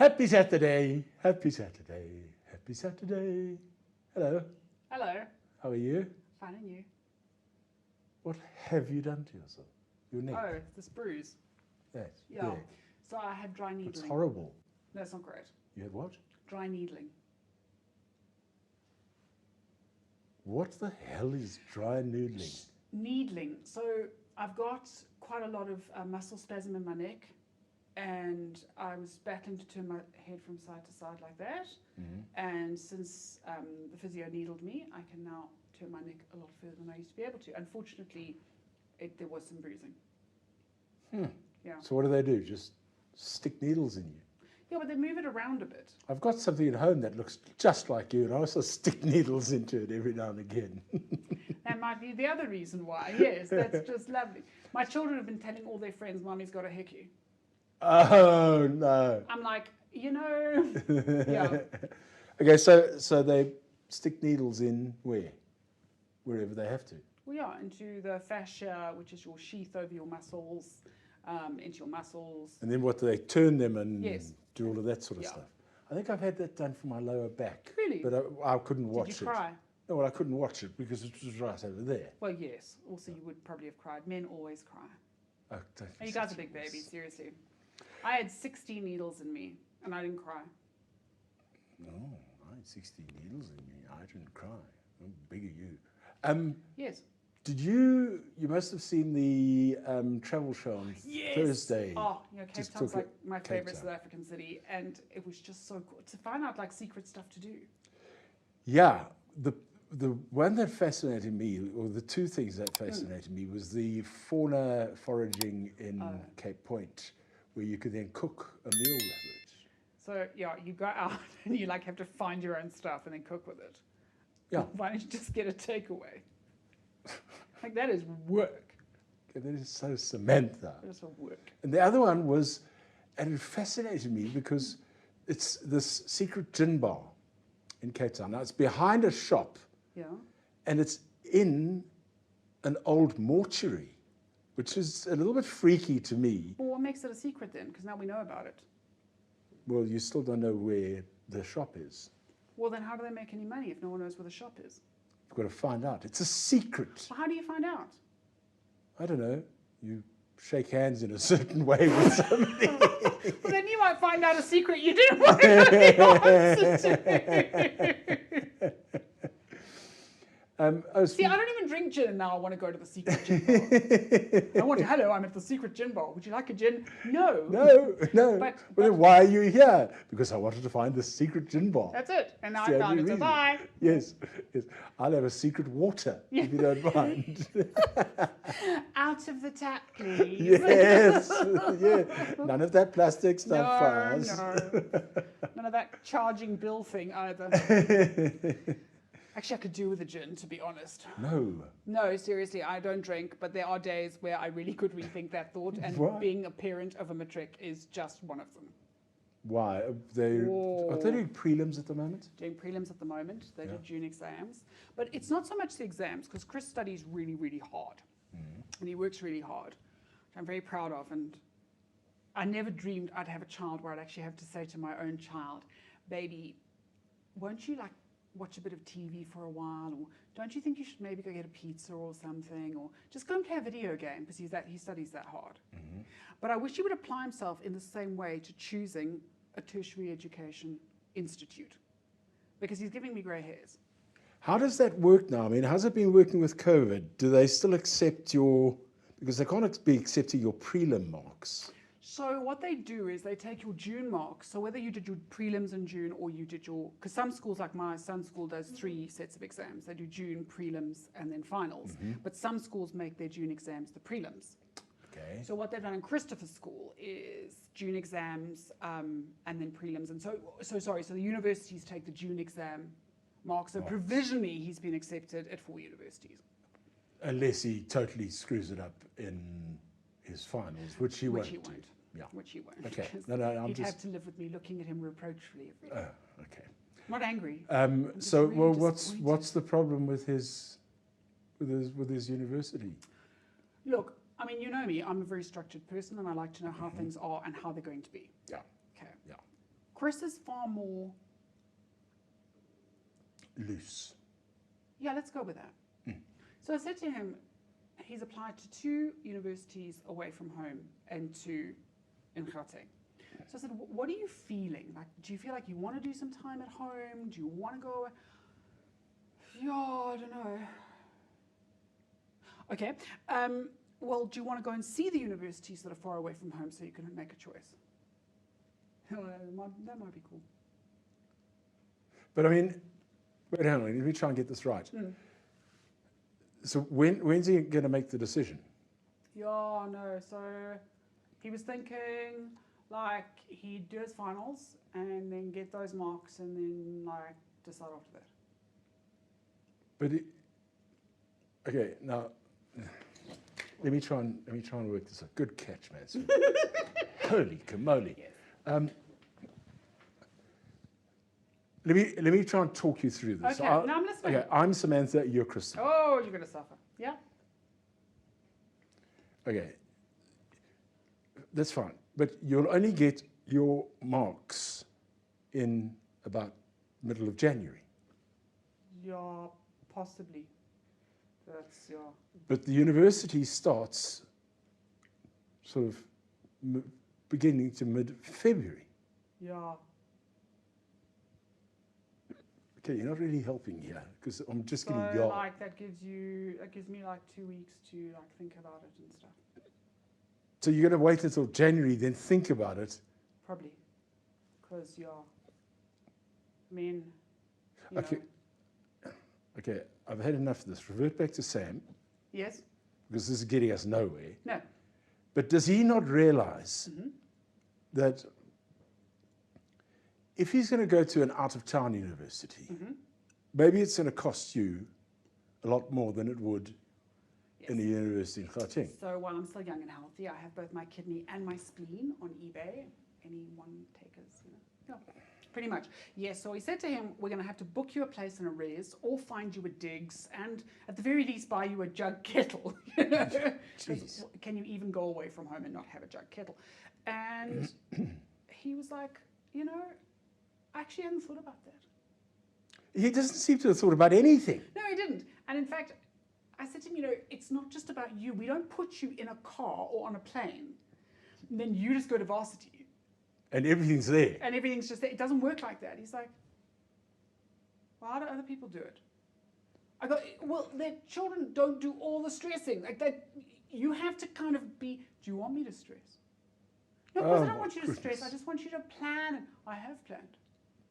Happy Saturday, happy Saturday, happy Saturday. Hello, Hello. how are you? Fine, and you? What have you done to yourself? Your neck? Oh, this bruise. Yes. Yeah. Yeah. So I had dry needling. It's horrible. No, it's not great. You had what? Dry needling. What the hell is dry noodling? Needling. So I've got quite a lot of muscle spasm in my neck, and I was battling to turn my head from side to side like that. Mm-hmm. And since the physio needled me, I can now turn my neck a lot further than I used to be able to. Unfortunately, there was some bruising. Yeah. So what do? Just stick needles in you? Yeah, but they move it around a bit. I've got something at home that looks just like you, and I also stick needles into it every now and again. That might be the other reason why. Yes, that's just lovely. My children have been telling all their friends, Mommy's got a hickey. Oh, no. I'm like, yeah. Okay, so they stick needles in where? Wherever they have to. Well, yeah, into the fascia, which is your sheath over your muscles, into your muscles. And then what do they turn them and Yes. do all of that sort of Yeah. stuff? I think I've had that done for my lower back. Really? But I couldn't watch Did you it. cry? No, well, I couldn't watch it because it was right over there. Well, yes. Also, you would probably have cried. Men always cry. Oh, don't be You guys are such a big wuss. babies, seriously. I had 60 needles in me, and I didn't cry. No, I had 60 needles in me. I didn't cry. Oh, bigger you. Yes. Did you must have seen the travel show on Yes. Thursday. Oh, Cape Just Town's took like it- my Cape favorite Town. South African city, and it was just so cool to find out like secret stuff to do. Yeah, the one that fascinated me, or the two things that fascinated me, was the fauna foraging in Cape Point, where you could then cook a meal with it. So yeah, you go out and you like have to find your own stuff and then cook with it. Yeah, Why don't you just get a takeaway? Like that is work. okay, that is so Samantha. That is a work. And the other one was, and it fascinated me because it's this secret gin bar in Cape Town. Now it's behind a shop, Yeah. and it's in an old mortuary, which is a little bit freaky to me. Well, what makes it a secret then? Because now we know about it. Well, you still don't know where the shop is. Well, then how do they make any money if no one knows where the shop is? You've got to find out. It's a secret. Well, how do you find out? I don't know. You shake hands in a certain way with somebody. Well, then you might find out a secret you didn't want to know the answer to. See, I don't even drink gin, and now I want to go to the secret gin bar. I want to, hello, I'm at the secret gin bar. Would you like a gin? No. No. But- Well, then why are you here? Because I wanted to find the secret gin bar. That's it. And now It's the I found only it. So reason. bye. Yes. I'll have a secret water, if you don't mind. Out of the tap, please. Yes. Yeah. None of that plastic stuff for us. No. None of that charging bill thing either. Actually, I could do with a gin, to be honest. No. No, seriously, I don't drink, but there are days where I really could rethink that thought, and Why? being a parent of a matric is just one of them. Why? Are they doing prelims at the moment? Doing prelims at the moment, they do Yeah. June exams, but it's not so much the exams, because Chris studies really, really hard, and he works really hard, which I'm very proud of, and I never dreamed I'd have a child where I'd actually have to say to my own child, baby, won't you like watch a bit of TV for a while, or don't you think you should maybe go get a pizza or something, or just go and play a video game because he studies that hard. But I wish he would apply himself in the same way to choosing a tertiary education institute, because he's giving me grey hairs. How does that work now? I mean, how's it been working with COVID? Do they still accept because they can't be accepting your prelim marks? So what they do is they take your June marks. So whether you did your prelims in June or you did because some schools, like my son's school, does 3 sets of exams. They do June, prelims, and then finals. But some schools make their June exams the prelims. Okay. So what they've done in Christopher's school is June exams and then prelims. And so the universities take the June exam marks. So provisionally he's been accepted at 4 universities. Unless he totally screws it up in his finals, which he won't. Yeah. Which he won't. Okay. because No, he'd have to live with me looking at him reproachfully every day. Okay. Not angry. So, really well, disappointed. what's the problem with his university? Look, I mean, you know me. I'm a very structured person, and I like to know how things are and how they're going to be. Yeah. Okay. Yeah. Chris is far more, Loose. yeah, let's go with that. So I said to him, he's applied to 2 universities away from home and 2 in Gauteng. So I said, what are you feeling? Like, do you feel like you want to do some time at home? Do you want to go away? Yeah, I don't know. Okay. Well, do you want to go and see the universities that are far away from home so you can make a choice? That might be cool. But I mean, wait, hang on, let me try and get this right. So when's he going to make the decision? Yeah, no. So he was thinking like he'd do his finals and then get those marks and then like decide after that. But okay, now let me try and work this out. Good catch, man. Holy camoli. Yes. Let me try and talk you through this. Okay, now I'm listening. Okay, I'm Samantha, you're Kristen. Oh, you're going to suffer. Yeah? Okay, that's fine. But you'll only get your marks in about middle of January. Yeah, possibly. That's, yeah. But the university starts sort of beginning to mid-February. Yeah. Okay, you're not really helping here because I'm just So getting yelled. like that gives me like 2 weeks to like think about it and stuff. So you're going to wait until January, then think about it. Probably. Because, yeah. I mean, you Okay. know. Okay, I've had enough of this. Revert back to Sam, Yes? because this is getting us nowhere. No. But does he not realize that if he's going to go to an out-of-town university, maybe it's going to cost you a lot more than it would in a university in Gauteng? So while I'm still young and healthy, I have both my kidney and my spleen on eBay. Any one takers, you know? Yeah, pretty much. Yes, so he said to him, we're going to have to book you a place in a res or find you a digs and at the very least buy you a jug kettle. You know? 'Cause Jeez. can you even go away from home and not have a jug kettle? And he was like, you know, I actually hadn't thought about that. He doesn't seem to have thought about anything. No, he didn't. And in fact, I said to him, you know, it's not just about you. We don't put you in a car or on a plane, and then you just go to varsity, And everything's there. and everything's just there. It doesn't work like that. He's like, well, how do other people do it? I go, well, their children don't do all the stressing. Like that, you have to kind of be, do you want me to stress? No, of course I Oh, don't want you to stress. goodness. I just want you to plan. And I have planned.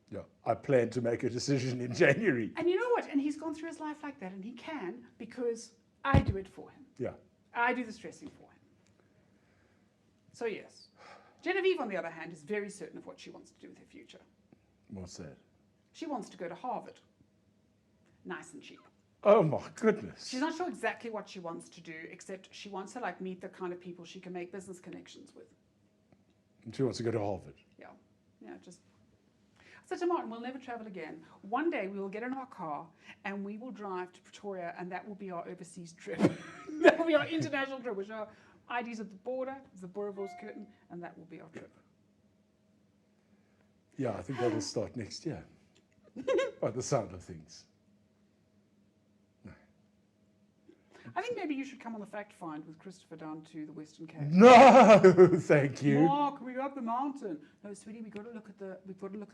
Yeah, I plan to make a decision in January. And you know what? And he's gone through his life like that, and he can because I do it for him. Yeah. I do the stressing for him. So yes. Genevieve, on the other hand, is very certain of what she wants to do with her future. What's that? She wants to go to Harvard. Nice and cheap. Oh my goodness. She's not sure exactly what she wants to do, except she wants to like meet the kind of people she can make business connections with. And she wants to go to Harvard. Yeah. Yeah, just. I said to Martin, we'll never travel again. One day we will get in our car and we will drive to Pretoria, and that will be our overseas trip. That will be our international trip. We'll show our IDs at the border, the Boerewors curtain, and that will be our trip. Yeah, I think that'll start next year. By the sound of things. I think maybe you should come on the fact find with Christopher down to the Western Cape. No, thank you. Mark, we got the mountain. No, sweetie, we've got to look at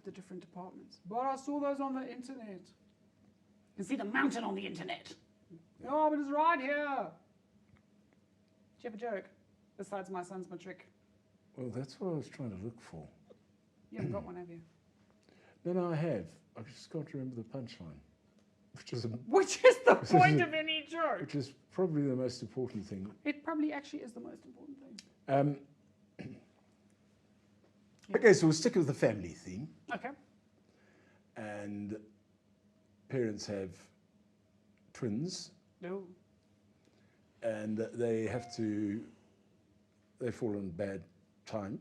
the different departments. But I saw those on the internet. You can see the mountain on the internet. Oh, but it's right here. Do you have a joke? Besides my son's matric. Well, that's what I was trying to look for. You haven't got one, have you? No, I have. I just can't remember the punchline, which is Which is the point of any joke. which is probably the most important thing. It probably actually is the most important thing. Okay, so we'll stick with the family theme. Okay. And parents have twins, No. and they fall on bad time.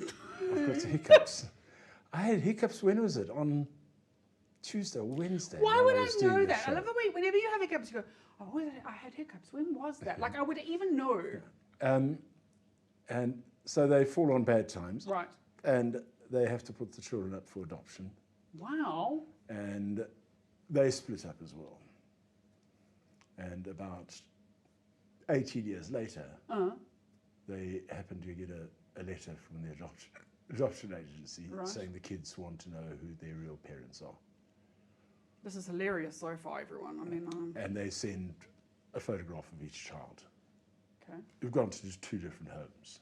I've got hiccups. I had hiccups, when was it? On Tuesday or Wednesday. Why when would I was doing know the that? I show. love the way whenever you have hiccups, you go, oh, I had hiccups. When was that? Like I would even know. And so they fall on bad times. Right. And they have to put the children up for adoption, Wow. and they split up as well. And about 18 years later, they happened to get a letter from the adoption agency Right. saying the kids want to know who their real parents are. This is hilarious so far, everyone. I mean, And they send a photograph of each child. okay. We've gone to just 2 different homes.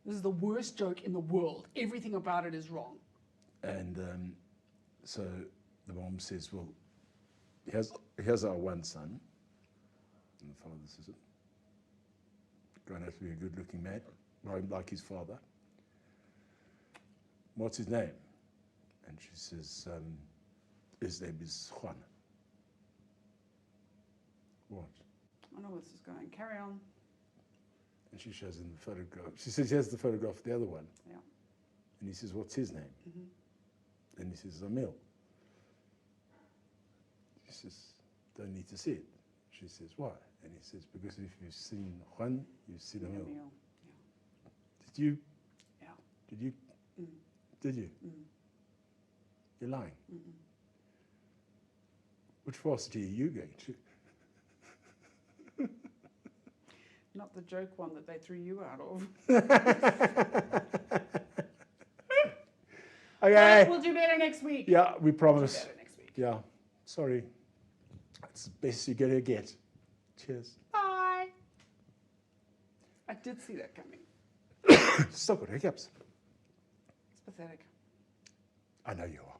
This is the worst joke in the world. Everything about it is wrong. And so the mom says, well, here's our one son. And the father says, going to have to be a good-looking man, like his father. What's his name? And she says, his name is Juan. What? I know where this is going. Carry on. And she shows him the photograph. She says, here's the photograph of the other one. Yeah. And he says, what's his name? And he says, Emil. She says, don't need to see it. She says, why? And he says, because if you've seen Juan, you've seen Emil. Emil. Did you? Yeah. Did you? Did you? You're lying. Which varsity are you going to? Not the joke one that they threw you out of. Okay. We'll do better next week. Yeah, we We'll do promise. better next week. Yeah. Sorry. That's the best you're going to get. Cheers. Bye. I did see that coming. Still got hiccups. It's pathetic. I know you are.